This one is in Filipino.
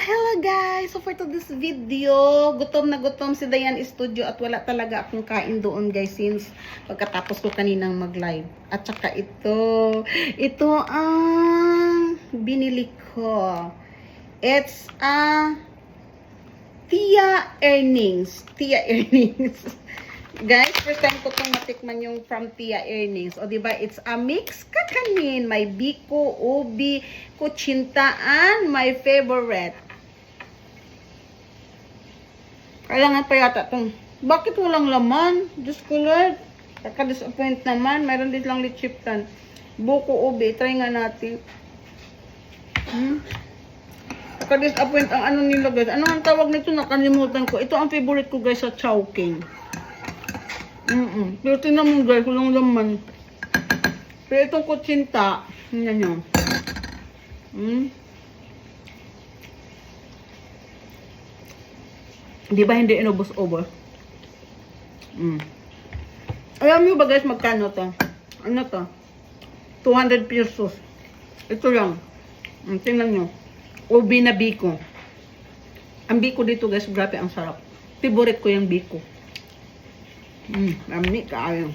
Hello guys! So for today's video, gutom na gutom si Dayan Studio at wala talaga akong kain doon guys since pagkatapos ko kaninang mag-live. At saka ito ang binili ko. It's Tia Earnings. Guys, first time ko itong matikman yung from Tia Earnings. O diba, it's a mix kakanin. May biko, ubi, kutsintaan, my favorite. Kailangan pa yata itong, bakit walang laman? Diyos ko Lord. Kaka-disappoint naman. Mayroon din lang lechiptan. Buko, ubi. Try nga natin. Kaka-disappoint ang ano nila guys. Ano ang tawag nito? Nakalimutan ko. Ito ang favorite ko guys sa Chowking. Pero tingnan mo guys, walang laman. Pero itong kutsinta, tingnan nyo. Di ba hindi inubos-ubos? Alam nyo ba guys, magkano to? Ano to? 200 pesos. Ito lang. Tingnan nyo. Ubi na biko. Ang biko dito guys, grabe ang sarap. Favorite ko yung biko. Lami kaayo.